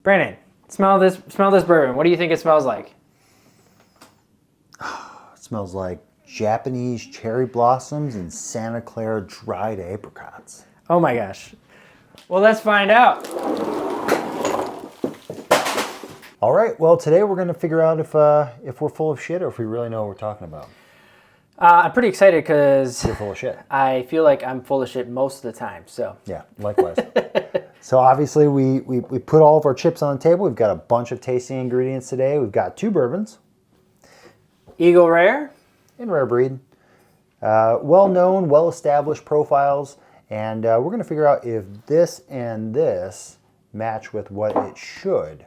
Brandon, smell this bourbon. What do you think it smells like? It smells like Japanese cherry blossoms and Santa Clara dried apricots. Oh my gosh. Well, let's find out. All right, well, today we're going to figure out if we're full of shit or if we really know what we're talking about. I'm pretty excited because You're full of shit. I feel like I'm full of shit most of the time. So Yeah, likewise. So obviously we put all of our chips on the table. We've got a bunch of tasting ingredients today. We've got 2 bourbons. Eagle Rare. And Rare Breed. Well-known, well-established profiles. And we're going to figure out if this and this match with what it should,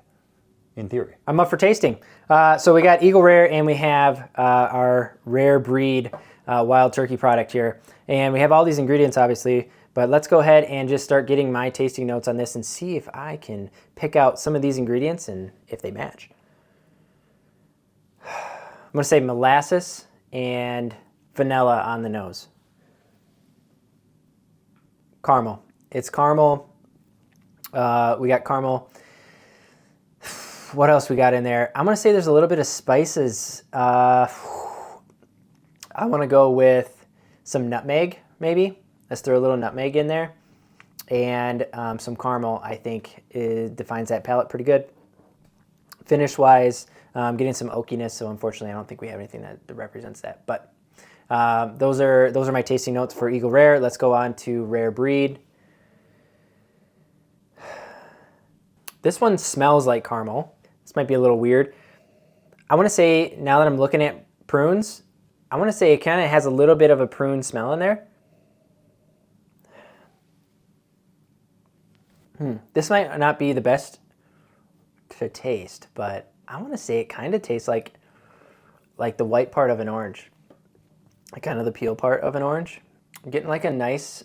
in theory. I'm up for tasting. So we got Eagle Rare and we have our Rare Breed wild turkey product here. And we have all these ingredients, obviously. But let's go ahead and just start getting my tasting notes on this and see if I can pick out some of these ingredients and if they match. I'm going to say molasses and vanilla on the nose. Caramel. It's caramel. We got caramel. What else we got in there? I'm going to say there's a little bit of spices. I want to go with some nutmeg, maybe. Let's throw a little nutmeg in there. And some caramel, I think, defines that palate pretty good. Finish-wise, getting some oakiness, so unfortunately I don't think we have anything that represents that. But those are my tasting notes for Eagle Rare. Let's go on to Rare Breed. This one smells like caramel. This might be a little weird. I want to say, now that I'm looking at prunes, I want to say it kind of has a little bit of a prune smell in there. This might not be the best to taste, but I want to say it kind of tastes like the white part of an orange. Like kind of the peel part of an orange. I'm getting like a nice,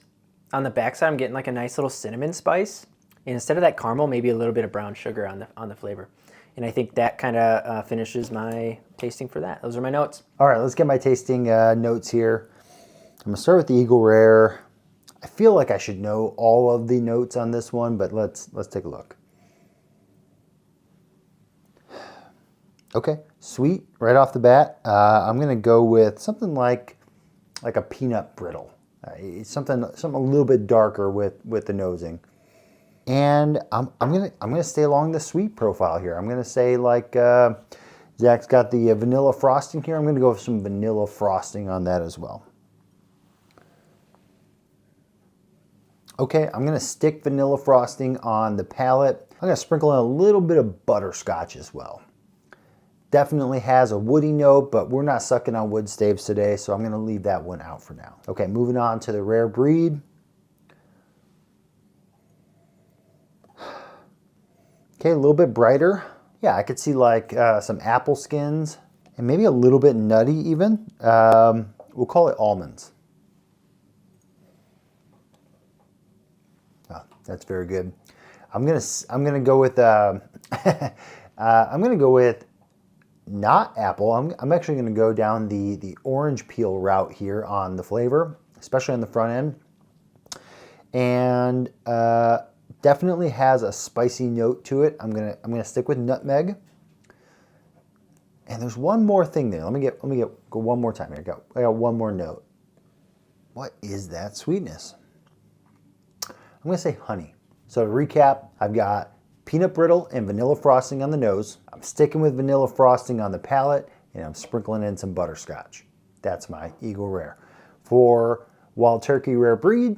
on the backside, I'm getting like a nice little cinnamon spice. And instead of that caramel, maybe a little bit of brown sugar on the flavor. And I think that kind of finishes my tasting for that. Those are my notes. All right, let's get my tasting notes here. I'm going to start with the Eagle Rare. I feel like I should know all of the notes on this one, but let's take a look. Okay, sweet right off the bat. I'm going to go with something like a peanut brittle. Something a little bit darker with the nosing. And I'm gonna stay along the sweet profile here. I'm gonna say like Zach's got the vanilla frosting here. I'm gonna go with some vanilla frosting on that as well. Okay, I'm gonna stick vanilla frosting on the palate. I'm gonna sprinkle in a little bit of butterscotch as well. Definitely has a woody note, but we're not sucking on wood staves today, so I'm gonna leave that one out for now. Okay, moving on to the Rare Breed. Okay, a little bit brighter. Yeah, I could see like some apple skins and maybe a little bit nutty even. We'll call it almonds. Oh, that's very good. I'm gonna go with I'm gonna go with not apple. I'm actually gonna go down the orange peel route here on the flavor, especially on the front end, and definitely has a spicy note to it. I'm gonna stick with nutmeg. And there's one more thing there. Let me go one more time here. I got one more note. What is that sweetness? I'm gonna say honey. So to recap, I've got peanut brittle and vanilla frosting on the nose. I'm sticking with vanilla frosting on the palate, and I'm sprinkling in some butterscotch. That's my Eagle Rare. For Wild Turkey Rare Breed,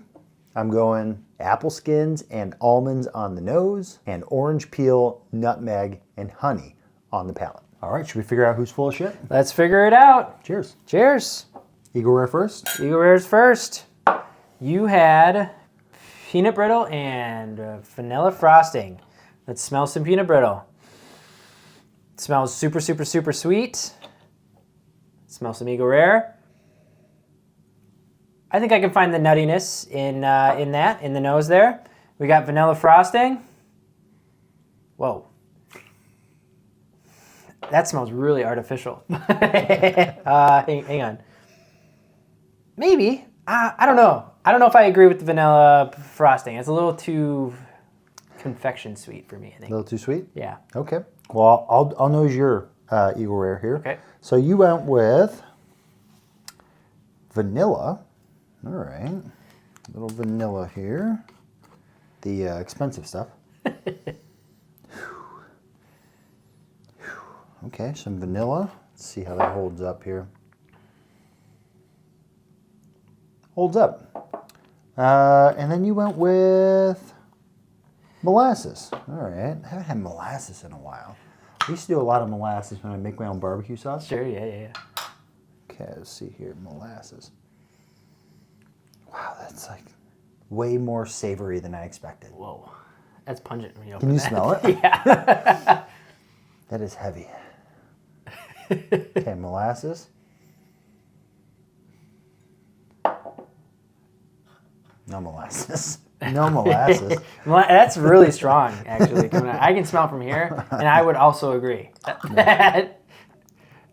I'm going apple skins and almonds on the nose, and orange peel, nutmeg, and honey on the palate. All right, should we figure out who's full of shit? Let's figure it out. Cheers. Cheers. Eagle Rare first? Eagle Rare's first. You had peanut brittle and vanilla frosting. Let's smell some peanut brittle. It smells super, super, super sweet. Smell some Eagle Rare. I think I can find the nuttiness in the nose there. We got vanilla frosting. Whoa. That smells really artificial. Hang on. Maybe. I don't know. I don't know if I agree with the vanilla frosting. It's a little too confection sweet for me, I A think. little too sweet? Yeah. Okay. Well, I'll nose your Eagle Rare here. Okay. So you went with vanilla. All right. A little vanilla here. The expensive stuff. Okay, some vanilla. Let's see how that holds up here. Holds up. And then you went with molasses. All right. I haven't had molasses in a while. I used to do a lot of molasses when I make my own barbecue sauce. Sure, yeah. Okay, let's see here. Molasses. Wow, that's like way more savory than I expected. Whoa. That's pungent when you open Can you that. smell it? Yeah. That is heavy. Okay, molasses. No molasses. No molasses. That's really strong, actually. I can smell it from here, and I would also agree.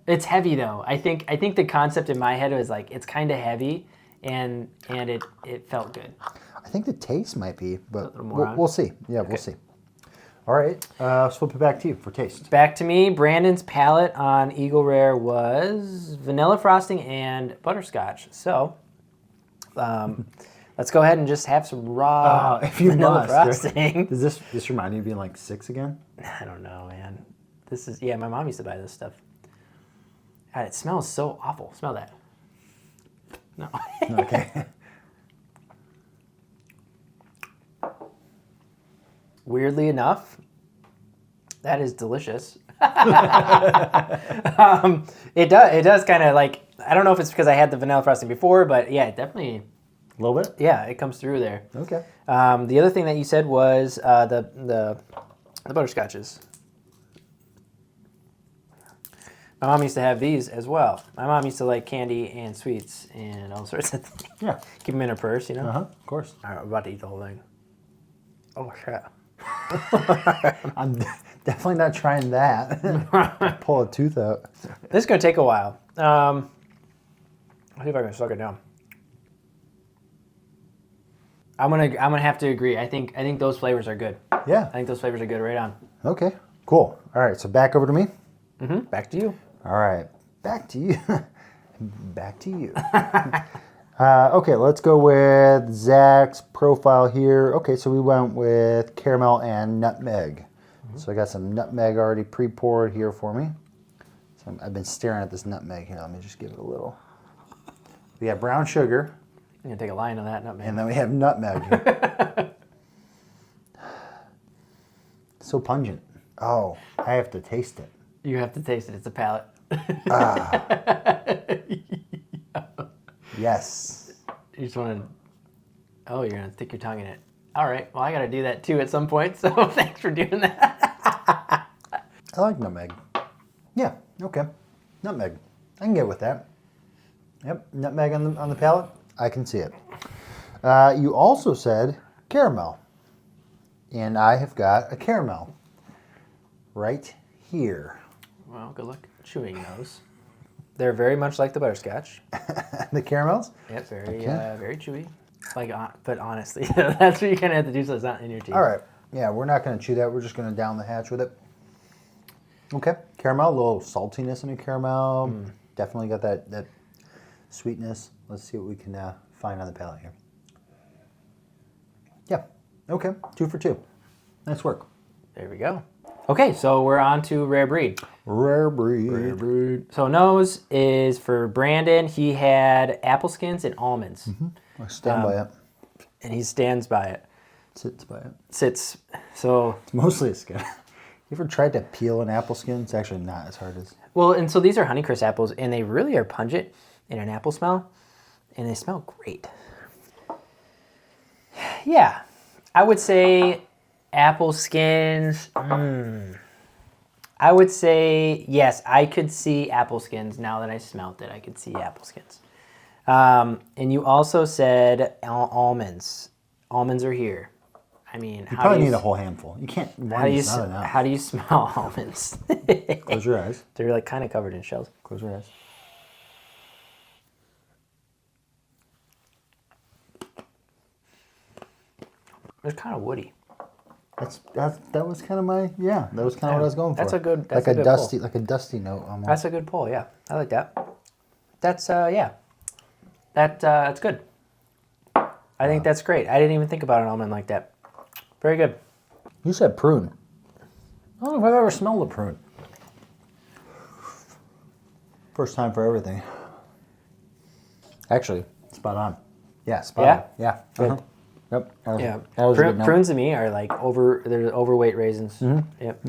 It's heavy though. I think the concept in my head was like it's kind of heavy, and it felt good. I think the taste might be, but little more on. we'll see. Yeah, we'll see. All right, let's flip it back to you for taste. Back to me. Brandon's palate on Eagle Rare was vanilla frosting and butterscotch. So, let's go ahead and just have some raw If you vanilla must. frosting. Does this remind you of being like 6 again? I don't know, man. This is my mom used to buy this stuff. God, it smells so awful. Smell that. No. Okay. Weirdly enough, that is delicious. It does kind of like, I don't know if it's because I had the vanilla frosting before, but yeah, it definitely, A little bit? yeah, it comes through there. Okay. The other thing that you said was the butterscotches. My mom used to have these as well. My mom used to like candy and sweets and all sorts of things. Yeah. Keep them in her purse, you know? Uh-huh, of course. All right, we're about to eat the whole thing. Oh, shit. I'm definitely not trying that. Pull a tooth out. This is going to take a while. Let's see if I can suck it down. I'm gonna have to agree. I think those flavors are good. Yeah. I think those flavors are good right on. Okay, cool. All right, so back over to me. Back to you. All right, back to you. Back to you. Okay, let's go with Zach's profile here. Okay, so we went with caramel and nutmeg. So I got some nutmeg already pre-poured here for me. So I've been staring at this nutmeg here. Let me just give it a little. We have brown sugar, I'm gonna take a line on that nutmeg. and then we have nutmeg. So pungent. Oh, I have to taste it. You have to taste it. It's a palate. Yes. You just want to. Oh, you're gonna stick your tongue in it. All right. Well, I got to do that too at some point. So thanks for doing that. I like nutmeg. Yeah, okay. Nutmeg. I can get with that. Yep, nutmeg on the palate. I can see it. You also said caramel. And I have got a caramel right here. Well, good luck chewing those. They're very much like the butterscotch. The caramels? Yep, very Okay. very chewy. Like, but honestly, that's what you're gonna have to do so it's not in your teeth. All right. Yeah, we're not going to chew that. We're just going to down the hatch with it. Okay. Caramel, a little saltiness in the caramel. Definitely got that sweetness. Let's see what we can find on the palate here. Yeah. Okay. 2 for 2. Nice work. There we go. Okay, so we're on to rare breed. Rare breed. So nose is for Brandon. He had apple skins and almonds, I stand by it. and he stands by it. Sits by it. Sits. So It's mostly a skin. You ever tried to peel an apple skin? It's actually not as hard as... well, and so these are Honeycrisp apples, and they really are pungent in an apple smell, and they smell great. Yeah, I would say apple skins. I would say yes. I could see apple skins now that I smelt it. I could see apple skins. And you also said almonds. Almonds are here. I mean, You probably need a whole handful. You can't... how do you not enough. how do you smell almonds? Close your eyes. They're like kind of covered in shells. Close your eyes. They're kind of woody. That was kind of my that was kind of what I was going for. That's a good like a a good dusty pull. like a dusty note almost. That's a good pull. Yeah, I like that. That's that's good. I think that's great. I didn't even think about an almond like that. Very good. You said prune. I don't know if I've ever smelled a prune. First time for everything. Actually, spot on. Yeah, spot on. Yeah. Good. Yep. Yeah. That was a good note. Prunes to me are like they're overweight raisins. Yep.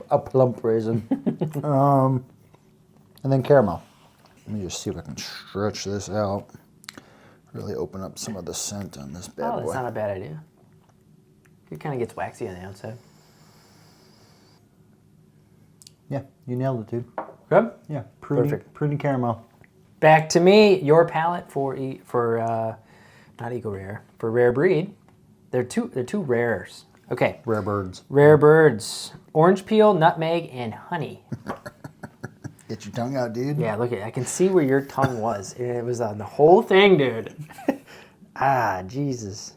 A plump raisin. And then caramel. Let me just see if I can stretch this out. Really open up some of the scent on this bad Oh, boy. that's not a bad idea. It kind of gets waxy on the outside. Yeah, you nailed it, dude. Good. Yeah, Perfect. Pruny caramel. Back to me. Your palate for not Eagle Rare, for Rare Breed. They're two rares. Okay. Rare birds. Rare birds. Orange peel, nutmeg, and honey. Get your tongue out, dude. Yeah, look at it. I can see where your tongue was. It was on the whole thing, dude. Ah, Jesus.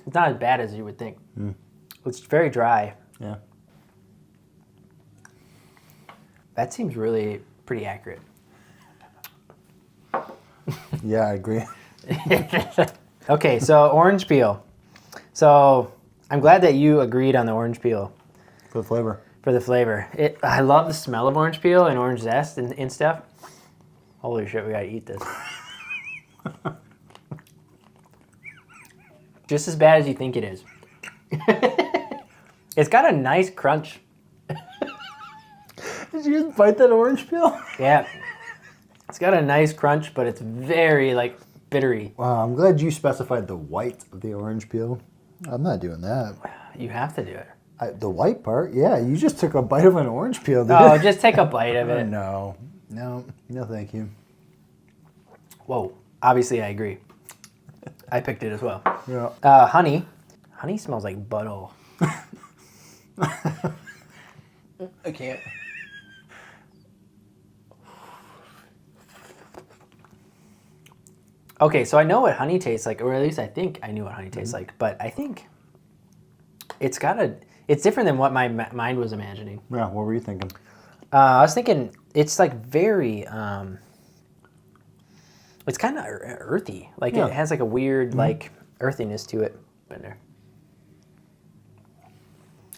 It's not as bad as you would think. It's very dry. Yeah. That seems really pretty accurate. Yeah, I agree. Okay, so orange peel. So I'm glad that you agreed on the orange peel For the flavor. for the flavor. I love the smell of orange peel and orange zest and stuff. Holy shit, we gotta eat this. Just as bad as you think it is. It's got a nice crunch. Did you just bite that orange peel? Yeah. It's got a nice crunch, but it's very like bittery. Wow, I'm glad you specified the white of the orange peel. I'm not doing that. You have to do it. The white part? Yeah, you just took a bite of an orange peel, dude. Oh, just take a bite of it. No, thank you. Whoa. Obviously, I agree. I picked it as well. Yeah. Honey. Honey smells like butthole. I can't. Okay, so I know what honey tastes like, or at least I think I knew what honey tastes like, but I think it's different than what my mind was imagining. Yeah, what were you thinking? I was thinking it's like very, it's kind of earthy. Like it has like a weird like earthiness to it. In there.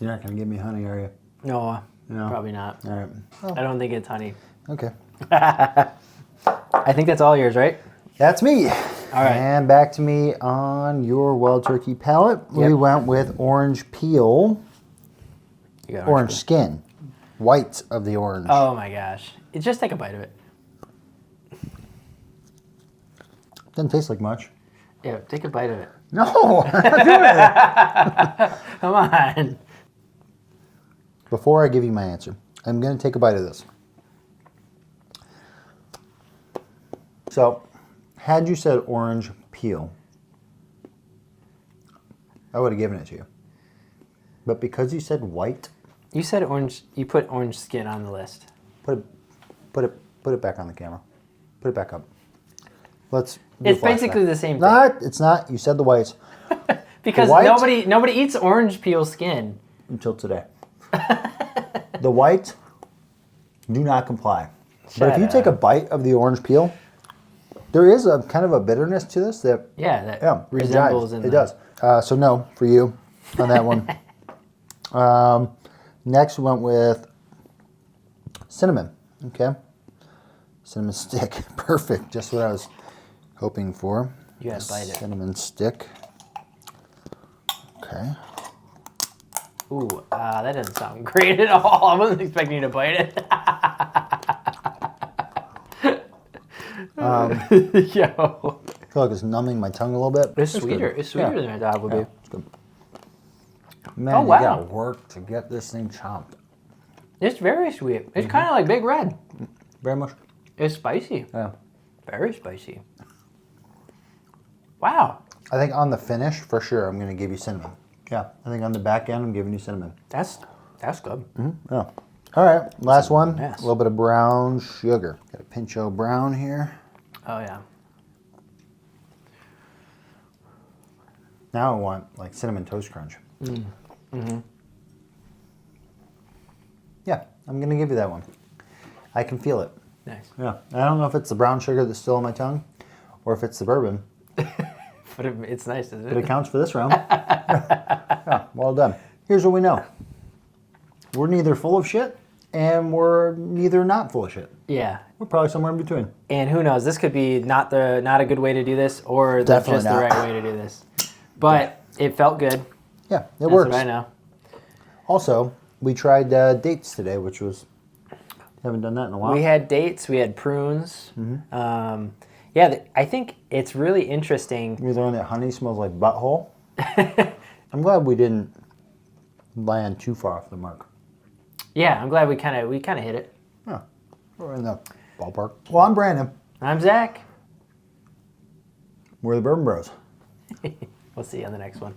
You're not going to give me honey, are you? No, No. probably not. All right. I don't think it's honey. Okay. I think that's all yours, right? That's me. All right. And back to me on your wild turkey palate. Yep. We went with orange peel, You got orange skin, white of the orange. Oh my gosh. Just take a bite of it. Doesn't taste like much. Yeah, take a bite of it. No, I'm not doing it. Come on. Before I give you my answer, I'm going to take a bite of this. So, had you said orange peel, I would have given it to you. But because you said white, You said orange. You put orange skin on the list. put it back on the camera. Put it back up. Let's. do It's a flashback. basically the same thing. Not. It's not. You said the whites Because The white- nobody eats orange peel skin. until today. The white do not comply. But if you Shut take a up. bite of the orange peel, there is a kind of a bitterness to this that That yeah, resembles it in the... does. So no for you on that one. Next we went with cinnamon. Okay, cinnamon stick, perfect. Just what I was hoping for. You gotta bite it. Cinnamon stick. Okay. Ooh, that doesn't sound great at all. I wasn't expecting you to bite it. Yo. I feel like it's numbing my tongue a little bit. It's good. sweeter. It's sweeter Yeah. than I thought it would Yeah, be. it's good. Man, Oh, wow. you gotta work to get this thing chomped. It's very sweet. It's kind of like Big Red. Very much. It's spicy. Yeah. Very spicy. Wow. I think on the finish, for sure, I'm gonna give you cinnamon. Yeah. I think on the back end, I'm giving you cinnamon. That's good. Yeah. All right. Last one. mess. A little bit of brown sugar. Got a pinch of brown here. Oh, yeah. Now I want like cinnamon toast crunch. Yeah, I'm gonna give you that one. I can feel it. Nice. Yeah, I don't know if it's the brown sugar that's still on my tongue, or if it's the bourbon, But it's nice, isn't but it? it counts for this round. Yeah, well done. Here's what we know: we're neither full of shit, and we're neither not full of shit. Yeah. We're probably somewhere in between. And who knows? This could be not a good way to do this, or Definitely just the not. right way to do this. But it felt good. Yeah, it That's works. what I know. Also, we tried dates today, which was haven't done that in a while. We had dates. We had prunes. Yeah, I think it's really interesting. We learned that honey smells like butthole. I'm glad we didn't land too far off the mark. Yeah, I'm glad we kind of hit it. Yeah, we're in the ballpark. Well, I'm Brandon. I'm Zach. We're the Bourbon Bros. We'll see you on the next one.